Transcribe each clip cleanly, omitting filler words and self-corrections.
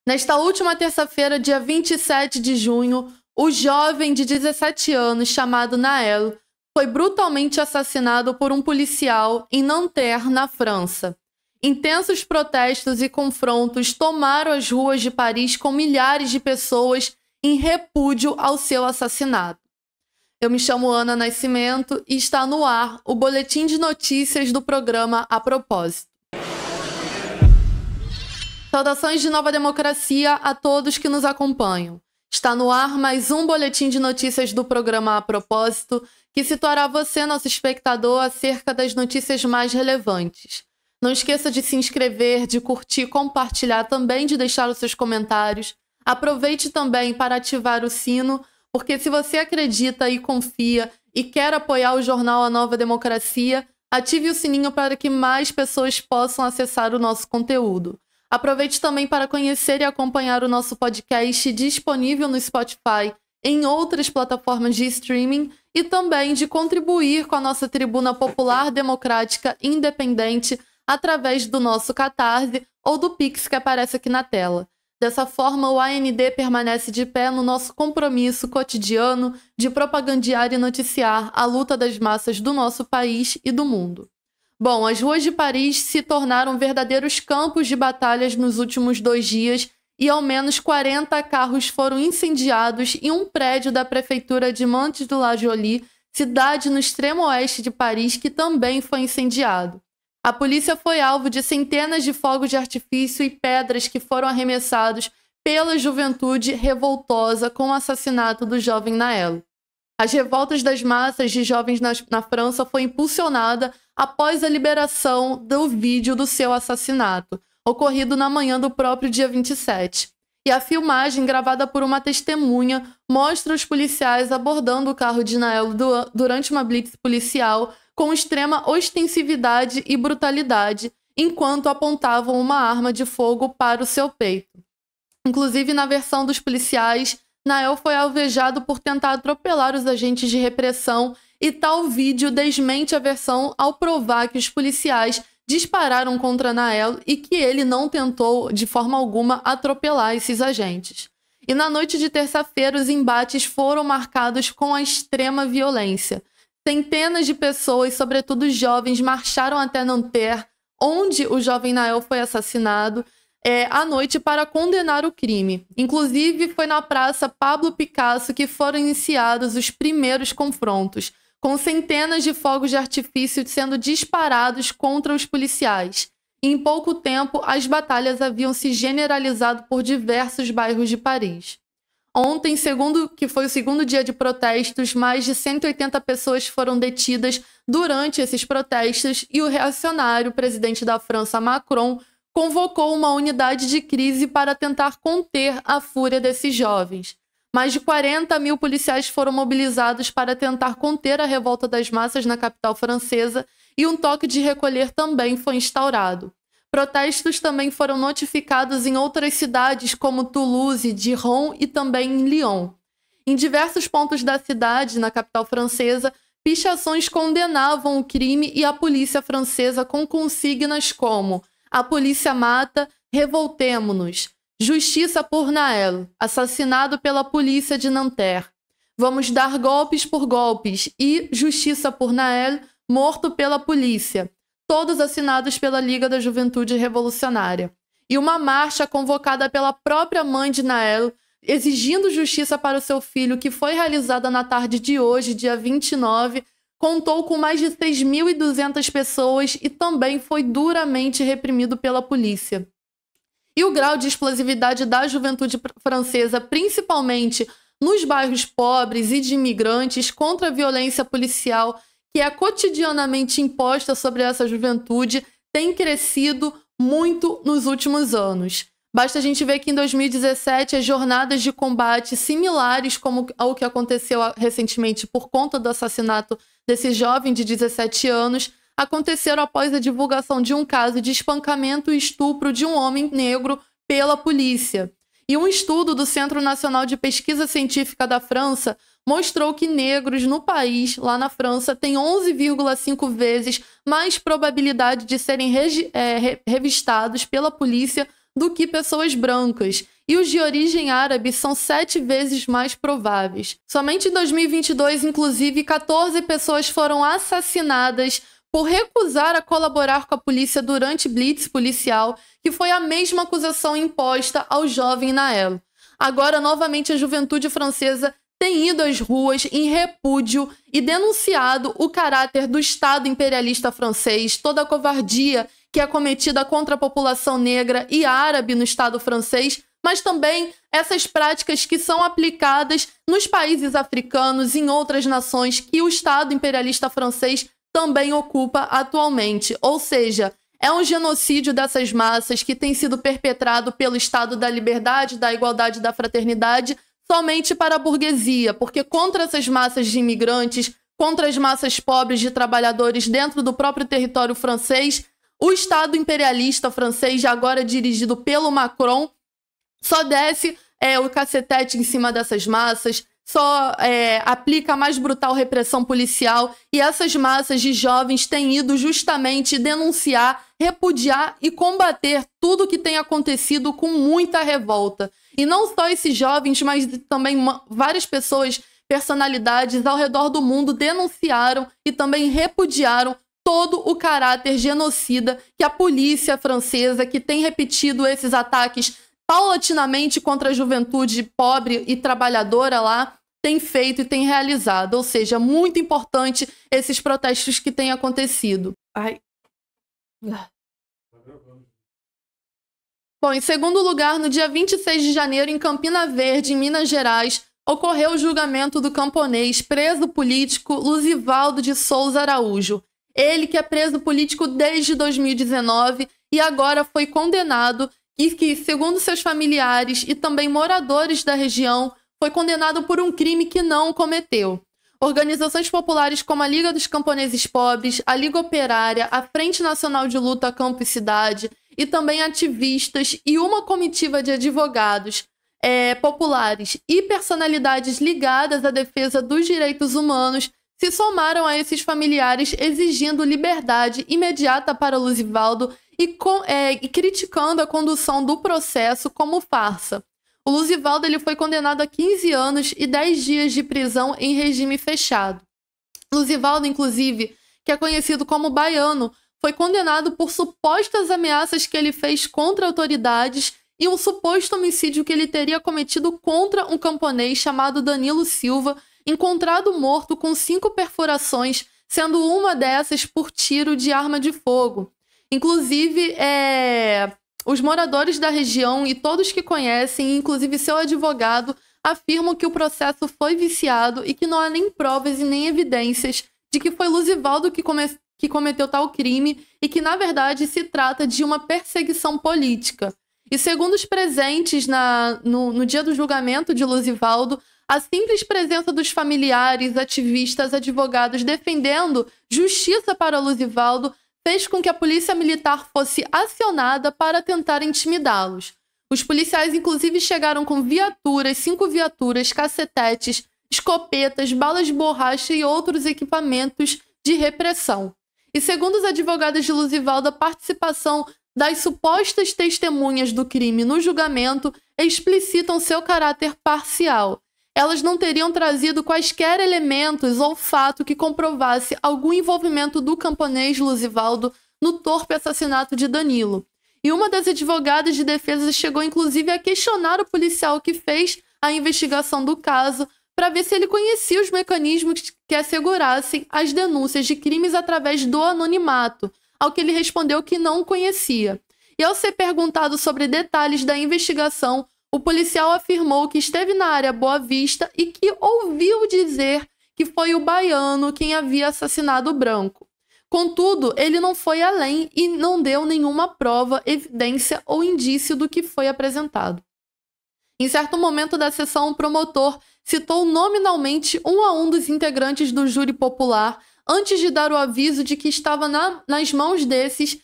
Nesta última terça-feira, dia 27 de junho, o jovem de 17 anos chamado Nael foi brutalmente assassinado por um policial em Nanterre, na França. Intensos protestos e confrontos tomaram as ruas de Paris com milhares de pessoas em repúdio ao seu assassinato. Eu me chamo Ana Nascimento e está no ar o boletim de notícias do programa A Propósito. Saudações de Nova Democracia a todos que nos acompanham. Está no ar mais um boletim de notícias do programa A Propósito, que situará você, nosso espectador, acerca das notícias mais relevantes. Não esqueça de se inscrever, de curtir, compartilhar, também de deixar os seus comentários. Aproveite também para ativar o sino, porque se você acredita e confia e quer apoiar o jornal A Nova Democracia, ative o sininho para que mais pessoas possam acessar o nosso conteúdo. Aproveite também para conhecer e acompanhar o nosso podcast disponível no Spotify, em outras plataformas de streaming e também de contribuir com a nossa tribuna popular, democrática e independente através do nosso Catarse ou do Pix que aparece aqui na tela. Dessa forma, o AND permanece de pé no nosso compromisso cotidiano de propagandear e noticiar a luta das massas do nosso país e do mundo. Bom, as ruas de Paris se tornaram verdadeiros campos de batalhas nos últimos 2 dias e ao menos 40 carros foram incendiados em um prédio da prefeitura de Mantes-la-Jolie, cidade no extremo oeste de Paris, que também foi incendiado. A polícia foi alvo de centenas de fogos de artifício e pedras que foram arremessados pela juventude revoltosa com o assassinato do jovem Nael. As revoltas das massas de jovens na França foi impulsionada após a liberação do vídeo do seu assassinato, ocorrido na manhã do próprio dia 27. E a filmagem, gravada por uma testemunha, mostra os policiais abordando o carro de Nael durante uma blitz policial com extrema ostensividade e brutalidade, enquanto apontavam uma arma de fogo para o seu peito. Inclusive, na versão dos policiais, Nael foi alvejado por tentar atropelar os agentes de repressão e tal vídeo desmente a versão ao provar que os policiais dispararam contra Nael e que ele não tentou de forma alguma atropelar esses agentes. E na noite de terça-feira os embates foram marcados com a extrema violência. Centenas de pessoas, sobretudo jovens, marcharam até Nanterre, onde o jovem Nael foi assassinado, à noite para condenar o crime. Inclusive, foi na Praça Pablo Picasso que foram iniciados os primeiros confrontos, com centenas de fogos de artifício sendo disparados contra os policiais. E em pouco tempo, as batalhas haviam se generalizado por diversos bairros de Paris. Ontem, que foi o segundo dia de protestos, mais de 180 pessoas foram detidas durante esses protestos e o reacionário presidente da França, Macron, convocou uma unidade de crise para tentar conter a fúria desses jovens. Mais de 40 mil policiais foram mobilizados para tentar conter a revolta das massas na capital francesa e um toque de recolher também foi instaurado. Protestos também foram notificados em outras cidades como Toulouse, Dijon e também em Lyon. Em diversos pontos da cidade, na capital francesa, pichações condenavam o crime e a polícia francesa com consignas como: "A polícia mata, revoltemo-nos. Justiça por Nael, assassinado pela polícia de Nanterre. Vamos dar golpes por golpes" e "Justiça por Nael, morto pela polícia", todos assinados pela Liga da Juventude Revolucionária. E uma marcha convocada pela própria mãe de Nael, exigindo justiça para o seu filho, que foi realizada na tarde de hoje, dia 29, contou com mais de 6.200 pessoas e também foi duramente reprimido pela polícia. E o grau de explosividade da juventude francesa, principalmente nos bairros pobres e de imigrantes, contra a violência policial que é cotidianamente imposta sobre essa juventude, tem crescido muito nos últimos anos. Basta a gente ver que em 2017 as jornadas de combate similares como ao que aconteceu recentemente por conta do assassinato desse jovem de 17 anos, aconteceram após a divulgação de um caso de espancamento e estupro de um homem negro pela polícia. E um estudo do Centro Nacional de Pesquisa Científica da França mostrou que negros no país, lá na França, têm 11,5 vezes mais probabilidade de serem revistados pela polícia do que pessoas brancas. e os de origem árabe são 7 vezes mais prováveis. Somente em 2022, inclusive, 14 pessoas foram assassinadas por recusar a colaborar com a polícia durante blitz policial, que foi a mesma acusação imposta ao jovem Nael. Agora, novamente, a juventude francesa tem ido às ruas em repúdio e denunciado o caráter do Estado imperialista francês, toda a covardia que é cometida contra a população negra e árabe no Estado francês, mas também essas práticas que são aplicadas nos países africanos e em outras nações que o Estado imperialista francês também ocupa atualmente. Ou seja, é um genocídio dessas massas que tem sido perpetrado pelo Estado da liberdade, da igualdade e da fraternidade somente para a burguesia, porque contra essas massas de imigrantes, contra as massas pobres de trabalhadores dentro do próprio território francês, o Estado imperialista francês, agora dirigido pelo Macron, só desce o cacetete em cima dessas massas, só aplica a mais brutal repressão policial, e essas massas de jovens têm ido justamente denunciar, repudiar e combater tudo o que tem acontecido com muita revolta. E não só esses jovens, mas também várias pessoas, personalidades ao redor do mundo denunciaram e também repudiaram todo o caráter genocida que a polícia francesa, que tem repetido esses ataques paulatinamente contra a juventude pobre e trabalhadora lá, tem feito e tem realizado. Ou seja, muito importante esses protestos que têm acontecido. Bom, em segundo lugar, no dia 26 de janeiro, em Campina Verde, em Minas Gerais, ocorreu o julgamento do camponês preso político Luzivaldo de Souza Araújo. Ele que é preso político desde 2019 e agora foi condenado e que, segundo seus familiares e também moradores da região, foi condenado por um crime que não cometeu. Organizações populares como a Liga dos Camponeses Pobres, a Liga Operária, a Frente Nacional de Luta Campo e Cidade e também ativistas e uma comitiva de advogados populares e personalidades ligadas à defesa dos direitos humanos se somaram a esses familiares exigindo liberdade imediata para Luzivaldo e criticando a condução do processo como farsa. O Luzivaldo foi condenado a 15 anos e 10 dias de prisão em regime fechado. Luzivaldo, inclusive, que é conhecido como baiano, foi condenado por supostas ameaças que ele fez contra autoridades e um suposto homicídio que ele teria cometido contra um camponês chamado Danilo Silva, encontrado morto com 5 perfurações, sendo uma dessas por tiro de arma de fogo. Inclusive, os moradores da região e todos que conhecem, inclusive seu advogado, afirmam que o processo foi viciado e que não há nem provas e nem evidências de que foi Luzivaldo que cometeu tal crime e que, na verdade, se trata de uma perseguição política. E segundo os presentes no dia do julgamento de Luzivaldo, a simples presença dos familiares, ativistas, advogados defendendo justiça para Luzivaldo fez com que a polícia militar fosse acionada para tentar intimidá-los. Os policiais, inclusive, chegaram com viaturas, 5 viaturas, cacetetes, escopetas, balas de borracha e outros equipamentos de repressão. E segundo os advogados de Luzivaldo, a participação das supostas testemunhas do crime no julgamento explicitam seu caráter parcial. Elas não teriam trazido quaisquer elementos ou fato que comprovasse algum envolvimento do camponês Luzivaldo no torpe assassinato de Danilo. E uma das advogadas de defesa chegou inclusive a questionar o policial que fez a investigação do caso para ver se ele conhecia os mecanismos que assegurassem as denúncias de crimes através do anonimato, ao que ele respondeu que não conhecia. E ao ser perguntado sobre detalhes da investigação, o policial afirmou que esteve na área Boa Vista e que ouviu dizer que foi o baiano quem havia assassinado o branco. Contudo, ele não foi além e não deu nenhuma prova, evidência ou indício do que foi apresentado. Em certo momento da sessão, o promotor citou nominalmente um a um dos integrantes do júri popular antes de dar o aviso de que estava nas mãos desses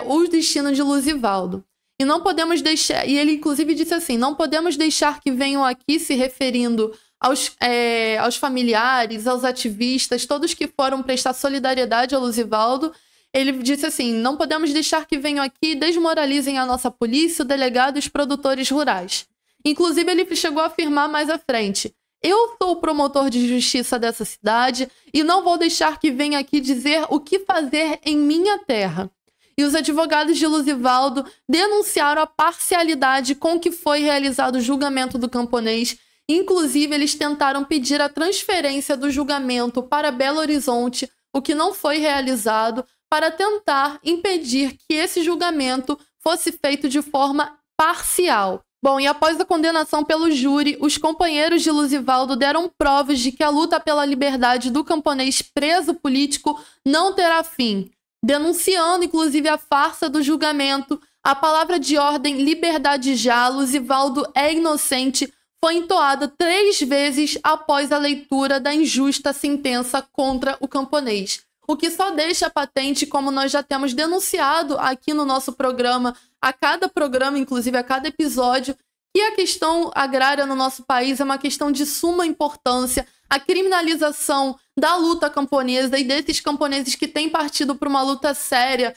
o destino de Luzivaldo. E não podemos deixar, e ele inclusive disse assim, não podemos deixar que venham aqui se referindo aos familiares, aos ativistas, todos que foram prestar solidariedade a Luzivaldo, ele disse assim: não podemos deixar que venham aqui e desmoralizem a nossa polícia, o delegado e os produtores rurais. Inclusive, ele chegou a afirmar mais à frente: eu sou o promotor de justiça dessa cidade e não vou deixar que venha aqui dizer o que fazer em minha terra. E os advogados de Luzivaldo denunciaram a parcialidade com que foi realizado o julgamento do camponês. Inclusive, eles tentaram pedir a transferência do julgamento para Belo Horizonte, o que não foi realizado, para tentar impedir que esse julgamento fosse feito de forma parcial. Bom, e após a condenação pelo júri, os companheiros de Luzivaldo deram provas de que a luta pela liberdade do camponês preso político não terá fim, denunciando inclusive a farsa do julgamento. A palavra de ordem "liberdade já, Luzivaldo é inocente" foi entoada 3 vezes após a leitura da injusta sentença contra o camponês. O que só deixa patente, como nós já temos denunciado aqui no nosso programa, a cada programa, inclusive a cada episódio, que a questão agrária no nosso país é uma questão de suma importância. A criminalização da luta camponesa e desses camponeses que têm partido para uma luta séria,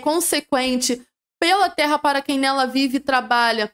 consequente, pela terra para quem nela vive e trabalha,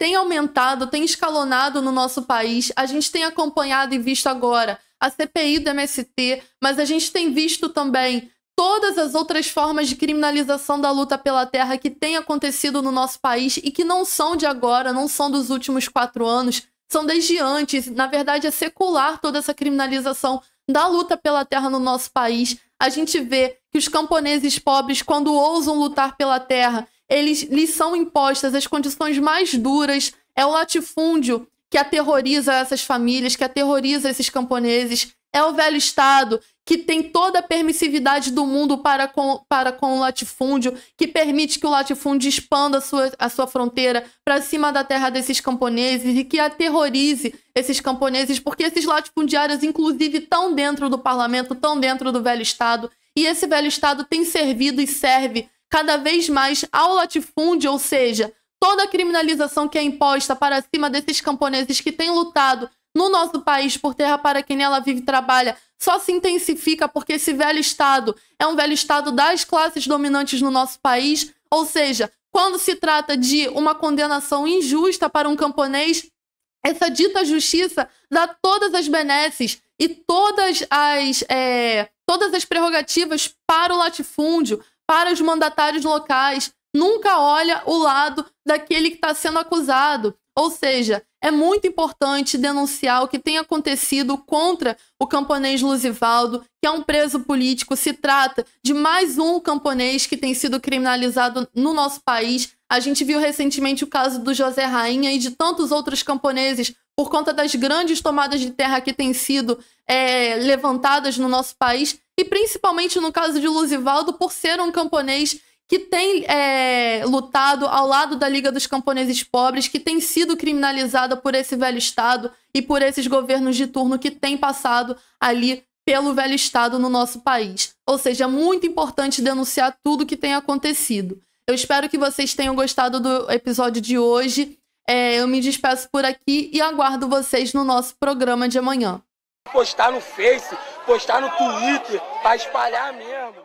tem aumentado, tem escalonado no nosso país. A gente tem acompanhado e visto agora a CPI do MST, mas a gente tem visto também todas as outras formas de criminalização da luta pela terra que têm acontecido no nosso país e que não são de agora, não são dos últimos 4 anos, são desde antes. Na verdade, é secular toda essa criminalização da luta pela terra no nosso país. A gente vê que os camponeses pobres, quando ousam lutar pela terra, lhes são impostas as condições mais duras. É o latifúndio que aterroriza essas famílias, que aterroriza esses camponeses. É o velho Estado que tem toda a permissividade do mundo para com o latifúndio, que permite que o latifúndio expanda a sua fronteira para cima da terra desses camponeses e que aterrorize esses camponeses, porque esses latifundiários, inclusive, estão dentro do parlamento, estão dentro do velho Estado, e esse velho Estado tem servido e serve cada vez mais ao latifúndio, ou seja, toda a criminalização que é imposta para cima desses camponeses que têm lutado no nosso país por terra para quem nela vive e trabalha só se intensifica porque esse velho Estado é um velho Estado das classes dominantes no nosso país. Ou seja, quando se trata de uma condenação injusta para um camponês, essa dita justiça dá todas as benesses e todas as prerrogativas para o latifúndio, para os mandatários locais. Nunca olha o lado daquele que está sendo acusado. Ou seja, é muito importante denunciar o que tem acontecido contra o camponês Luzivaldo, que é um preso político. Se trata de mais um camponês que tem sido criminalizado no nosso país. A gente viu recentemente o caso do José Rainha e de tantos outros camponeses por conta das grandes tomadas de terra que têm sido levantadas no nosso país, e principalmente no caso de Luzivaldo, por ser um camponês que tem lutado ao lado da Liga dos Camponeses Pobres, que tem sido criminalizada por esse velho Estado e por esses governos de turno que têm passado ali pelo velho Estado no nosso país. Ou seja, é muito importante denunciar tudo que tem acontecido. Eu espero que vocês tenham gostado do episódio de hoje. Eu me despeço por aqui e aguardo vocês no nosso programa de amanhã. Postar no Face, postar no Twitter, para espalhar mesmo.